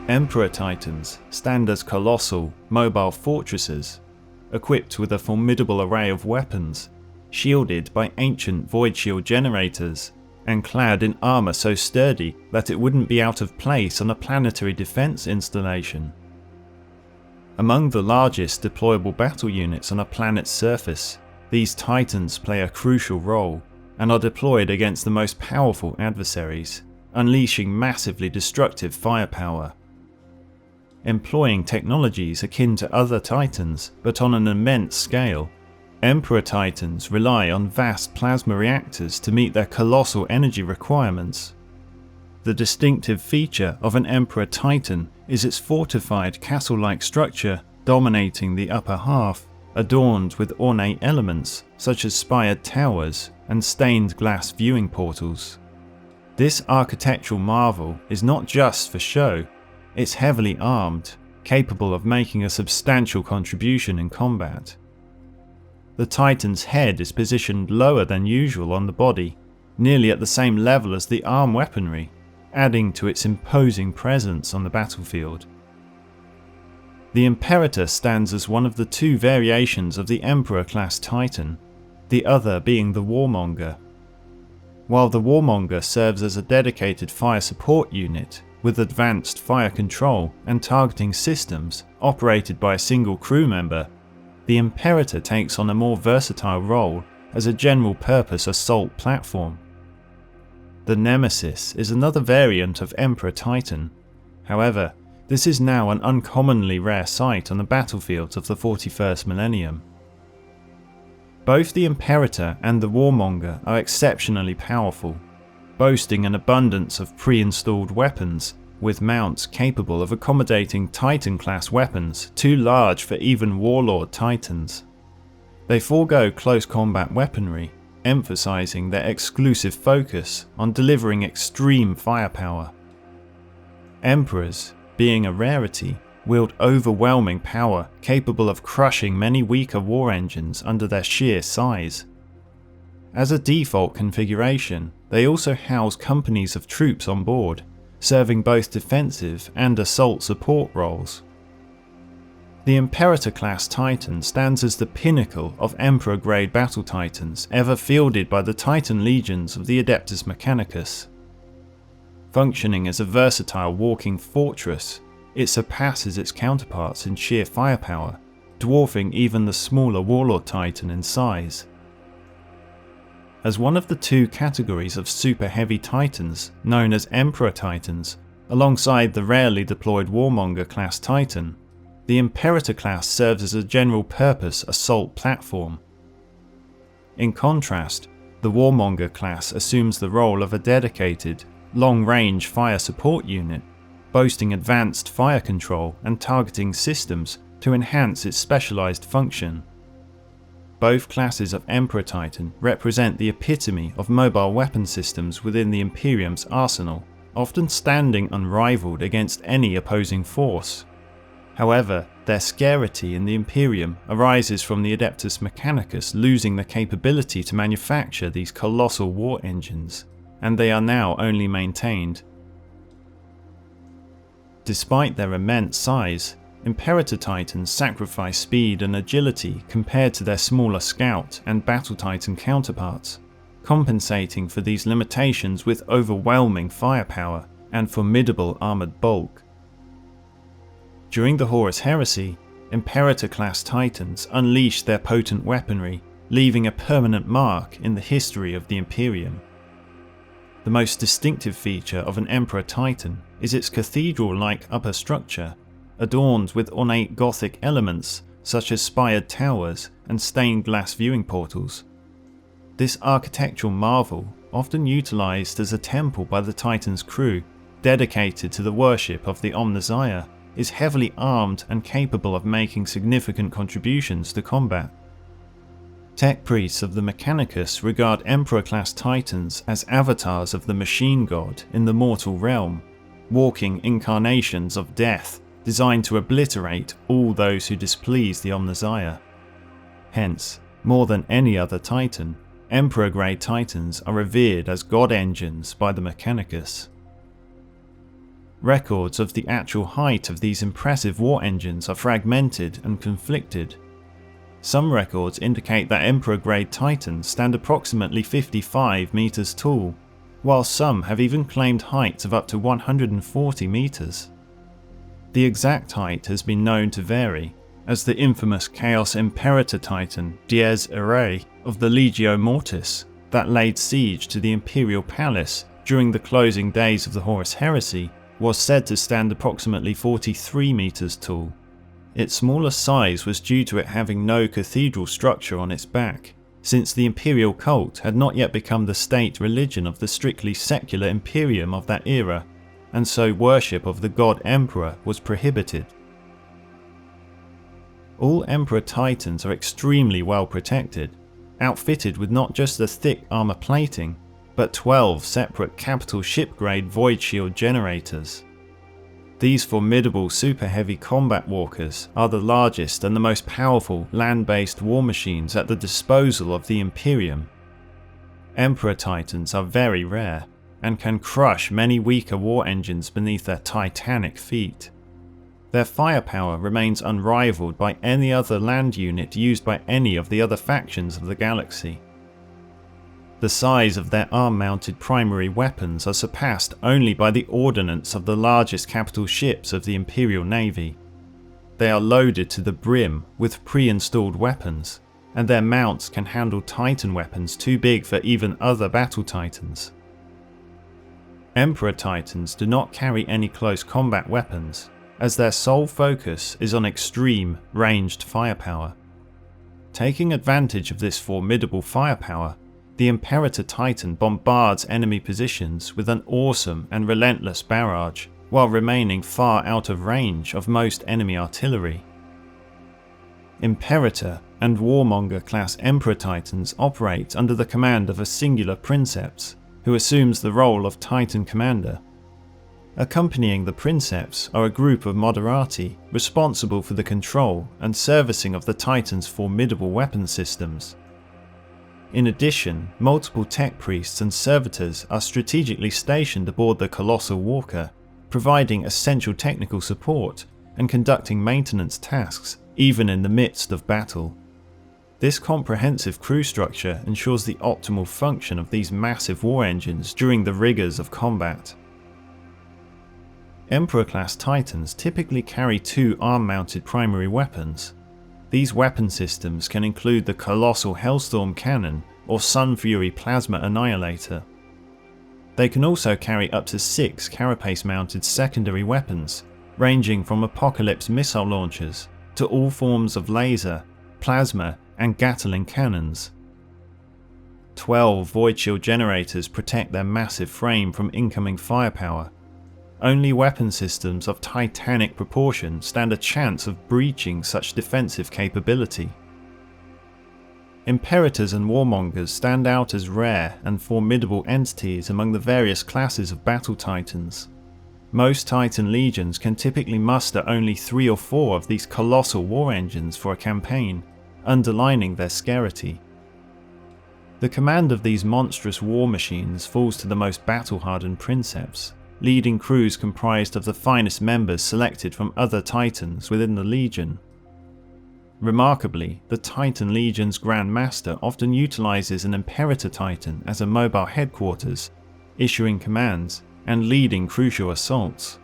Emperor Titans stand as colossal, mobile fortresses, equipped with a formidable array of weapons, shielded by ancient void shield generators, and clad in armour so sturdy that it wouldn't be out of place on a planetary defence installation. Among the largest deployable battle units on a planet's surface, these Titans play a crucial role and are deployed against the most powerful adversaries, unleashing massively destructive firepower. Employing technologies akin to other Titans, but on an immense scale, Emperor Titans rely on vast plasma reactors to meet their colossal energy requirements. The distinctive feature of an Emperor Titan is its fortified castle-like structure dominating the upper half, adorned with ornate elements such as spired towers and stained glass viewing portals. This architectural marvel is not just for show, it's heavily armed, capable of making a substantial contribution in combat. The Titan's head is positioned lower than usual on the body, nearly at the same level as the arm weaponry, adding to its imposing presence on the battlefield. The Imperator stands as one of the two variations of the Emperor-class Titan, the other being the Warmonger. While the Warmonger serves as a dedicated fire support unit with advanced fire control and targeting systems operated by a single crew member, the Imperator takes on a more versatile role as a general-purpose assault platform. The Nemesis is another variant of Emperor Titan. However, this is now an uncommonly rare sight on the battlefields of the 41st millennium. Both the Imperator and the Warmonger are exceptionally powerful, boasting an abundance of pre-installed weapons, with mounts capable of accommodating Titan-class weapons too large for even Warlord Titans. They forego close combat weaponry, emphasizing their exclusive focus on delivering extreme firepower. Emperors, being a rarity, wield overwhelming power capable of crushing many weaker war engines under their sheer size. As a default configuration, they also house companies of troops on board, serving both defensive and assault support roles. The Imperator-class Titan stands as the pinnacle of Emperor-grade battle Titans ever fielded by the Titan legions of the Adeptus Mechanicus. Functioning as a versatile walking fortress, it surpasses its counterparts in sheer firepower, dwarfing even the smaller Warlord Titan in size. As one of the two categories of super heavy Titans known as Emperor Titans, alongside the rarely deployed Warmonger-class Titan, the Imperator-class serves as a general-purpose assault platform. In contrast, the Warmonger-class assumes the role of a dedicated, long-range fire support unit, boasting advanced fire control and targeting systems to enhance its specialized function. Both classes of Emperor Titan represent the epitome of mobile weapon systems within the Imperium's arsenal, often standing unrivaled against any opposing force. However, their scarcity in the Imperium arises from the Adeptus Mechanicus losing the capability to manufacture these colossal war engines, and they are now only maintained. Despite their immense size, Imperator Titans sacrifice speed and agility compared to their smaller Scout and Battle Titan counterparts, compensating for these limitations with overwhelming firepower and formidable armoured bulk. During the Horus Heresy, Imperator-class Titans unleashed their potent weaponry, leaving a permanent mark in the history of the Imperium. The most distinctive feature of an Emperor Titan is its cathedral-like upper structure, adorned with ornate Gothic elements such as spired towers and stained glass viewing portals. This architectural marvel, often utilised as a temple by the Titan's crew, dedicated to the worship of the Omnissiah, is heavily armed and capable of making significant contributions to combat. Tech priests of the Mechanicus regard Emperor-class Titans as avatars of the machine god in the mortal realm, walking incarnations of death designed to obliterate all those who displease the Omnissiah. Hence, more than any other Titan, Emperor-grade Titans are revered as god engines by the Mechanicus. records of the actual height of these impressive war engines are fragmented and conflicted. Some records indicate that Emperor-grade Titans stand approximately 55 meters tall, while some have even claimed heights of up to 140 meters. The exact height has been known to vary, as the infamous Chaos Imperator Titan Dies Irae of the Legio Mortis that laid siege to the Imperial Palace during the closing days of the Horus Heresy was said to stand approximately 43 meters tall. Its smaller size was due to it having no cathedral structure on its back, since the imperial cult had not yet become the state religion of the strictly secular imperium of that era, and so worship of the god Emperor was prohibited. All Emperor Titans are extremely well protected, outfitted with not just the thick armor plating, but 12 separate capital ship-grade void shield generators. These formidable super heavy combat walkers are the largest and the most powerful land-based war machines at the disposal of the Imperium. Emperor Titans are very rare, and can crush many weaker war engines beneath their titanic feet. Their firepower remains unrivaled by any other land unit used by any of the other factions of the galaxy. The size of their arm-mounted primary weapons are surpassed only by the ordnance of the largest capital ships of the Imperial Navy. They are loaded to the brim with pre-installed weapons, and their mounts can handle Titan weapons too big for even other battle Titans. Emperor Titans do not carry any close combat weapons, as their sole focus is on extreme, ranged firepower. Taking advantage of this formidable firepower, the Imperator Titan bombards enemy positions with an awesome and relentless barrage, while remaining far out of range of most enemy artillery. Imperator and Warmonger-class Emperor Titans operate under the command of a singular Princeps, who assumes the role of Titan Commander. Accompanying the Princeps are a group of Moderati responsible for the control and servicing of the Titan's formidable weapon systems. In addition, multiple tech priests and servitors are strategically stationed aboard the colossal walker, providing essential technical support and conducting maintenance tasks even in the midst of battle. This comprehensive crew structure ensures the optimal function of these massive war engines during the rigors of combat. Emperor-class Titans typically carry 2 arm-mounted primary weapons. These weapon systems can include the colossal Hellstorm Cannon or Sun Fury Plasma Annihilator. They can also carry up to 6 carapace-mounted secondary weapons, ranging from Apocalypse missile launchers to all forms of laser, plasma and Gatling cannons. 12 void shield generators protect their massive frame from incoming firepower. Only weapon systems of titanic proportion stand a chance of breaching such defensive capability. Imperators and Warmongers stand out as rare and formidable entities among the various classes of battle Titans. Most Titan legions can typically muster only 3 or 4 of these colossal war engines for a campaign, underlining their scarcity. The command of these monstrous war machines falls to the most battle-hardened Princeps, leading crews comprised of the finest members selected from other Titans within the Legion. Remarkably, the Titan Legion's Grand Master often utilizes an Imperator Titan as a mobile headquarters, issuing commands and leading crucial assaults.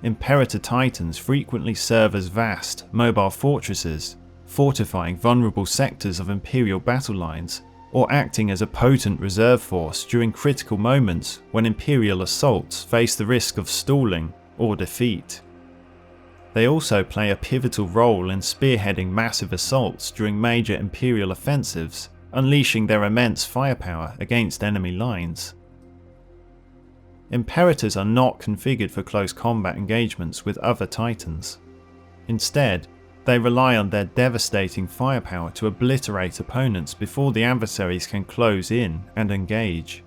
Imperator Titans frequently serve as vast, mobile fortresses, fortifying vulnerable sectors of Imperial battle lines, or acting as a potent reserve force during critical moments when Imperial assaults face the risk of stalling or defeat. They also play a pivotal role in spearheading massive assaults during major Imperial offensives, unleashing their immense firepower against enemy lines. Imperators are not configured for close combat engagements with other Titans. Instead, they rely on their devastating firepower to obliterate opponents before the adversaries can close in and engage.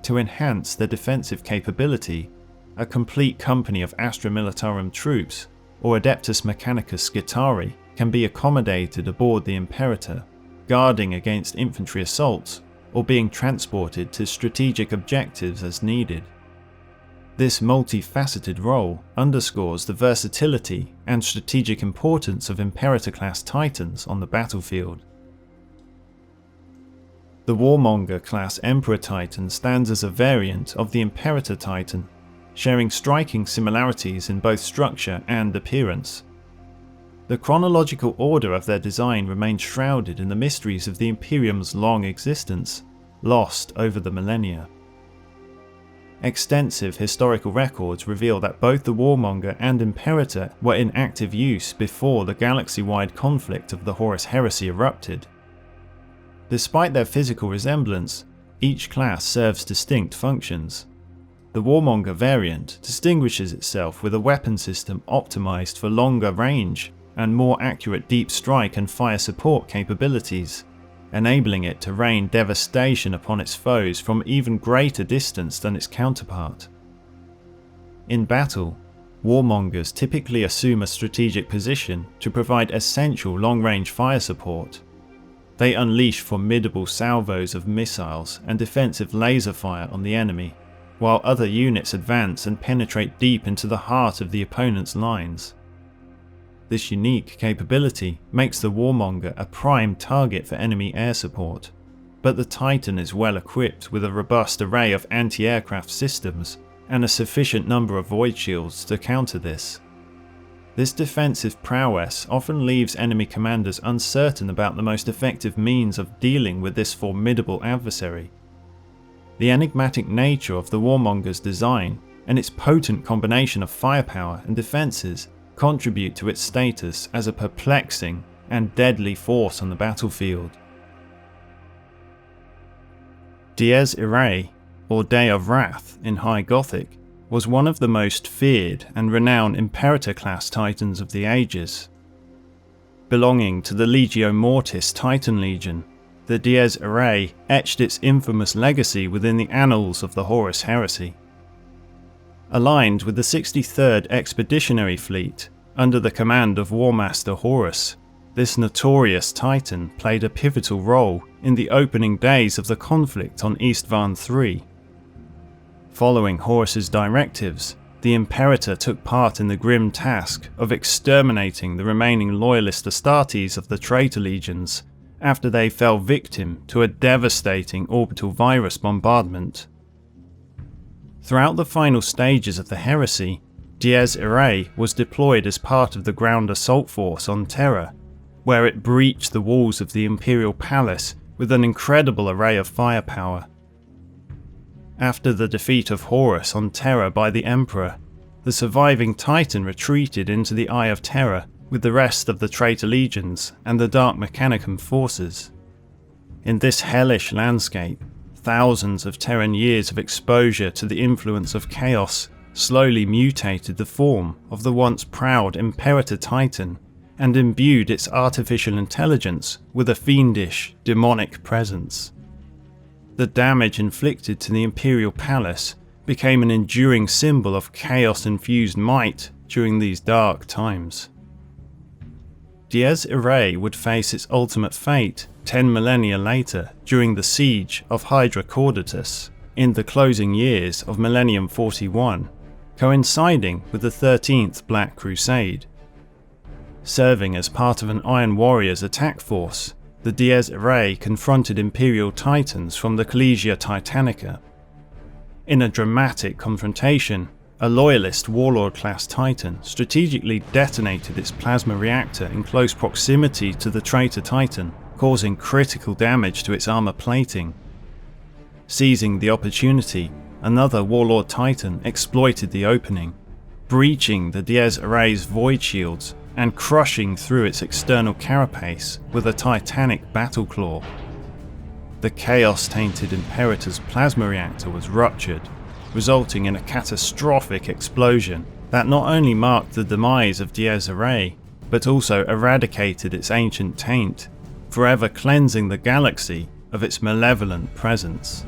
To enhance their defensive capability, a complete company of Astra Militarum troops, or Adeptus Mechanicus Scutari, can be accommodated aboard the Imperator, guarding against infantry assaults, or being transported to strategic objectives as needed. This multifaceted role underscores the versatility and strategic importance of Imperator-class Titans on the battlefield. The Warmonger-class Emperor Titan stands as a variant of the Imperator Titan, sharing striking similarities in both structure and appearance. The chronological order of their design remains shrouded in the mysteries of the Imperium's long existence, lost over the millennia. Extensive historical records reveal that both the Warmonger and Imperator were in active use before the galaxy-wide conflict of the Horus Heresy erupted. Despite their physical resemblance, each class serves distinct functions. The Warmonger variant distinguishes itself with a weapon system optimized for longer range and more accurate deep strike and fire support capabilities, enabling it to rain devastation upon its foes from even greater distance than its counterpart. In battle, Warmongers typically assume a strategic position to provide essential long-range fire support. They unleash formidable salvos of missiles and defensive laser fire on the enemy, while other units advance and penetrate deep into the heart of the opponent's lines. This unique capability makes the Warmonger a prime target for enemy air support, but the Titan is well equipped with a robust array of anti-aircraft systems and a sufficient number of void shields to counter this. This defensive prowess often leaves enemy commanders uncertain about the most effective means of dealing with this formidable adversary. The enigmatic nature of the Warmonger's design and its potent combination of firepower and defences contribute to its status as a perplexing and deadly force on the battlefield. Dies Irae, or Day of Wrath in High Gothic, was one of the most feared and renowned Imperator-class Titans of the ages. Belonging to the Legio Mortis Titan Legion, the Dies Irae etched its infamous legacy within the annals of the Horus Heresy. Aligned with the 63rd Expeditionary Fleet, under the command of Warmaster Horus, this notorious Titan played a pivotal role in the opening days of the conflict on Istvan III. Following Horus's directives, the Imperator took part in the grim task of exterminating the remaining loyalist Astartes of the traitor legions after they fell victim to a devastating orbital virus bombardment. Throughout the final stages of the heresy, Dies Irae was deployed as part of the ground assault force on Terra, where it breached the walls of the Imperial Palace with an incredible array of firepower. After the defeat of Horus on Terra by the Emperor, the surviving Titan retreated into the Eye of Terror with the rest of the traitor legions and the Dark Mechanicum forces. In this hellish landscape, thousands of Terran years of exposure to the influence of chaos slowly mutated the form of the once proud Imperator Titan and imbued its artificial intelligence with a fiendish, demonic presence. The damage inflicted to the Imperial Palace became an enduring symbol of chaos-infused might during these dark times. Dies Irae would face its ultimate fate 10 millennia later during the siege of Hydra Caudatus in the closing years of Millennium 41, coinciding with the 13th Black Crusade. Serving as part of an Iron Warriors attack force, the Dies Irae confronted Imperial Titans from the Collegia Titanica. In a dramatic confrontation, a loyalist Warlord-class Titan strategically detonated its plasma reactor in close proximity to the traitor Titan, causing critical damage to its armor plating. Seizing the opportunity, another Warlord Titan exploited the opening, breaching the Dies Irae's void shields and crushing through its external carapace with a titanic battle claw. The chaos-tainted Imperator's plasma reactor was ruptured, resulting in a catastrophic explosion that not only marked the demise of Dies Irae, but also eradicated its ancient taint, forever cleansing the galaxy of its malevolent presence.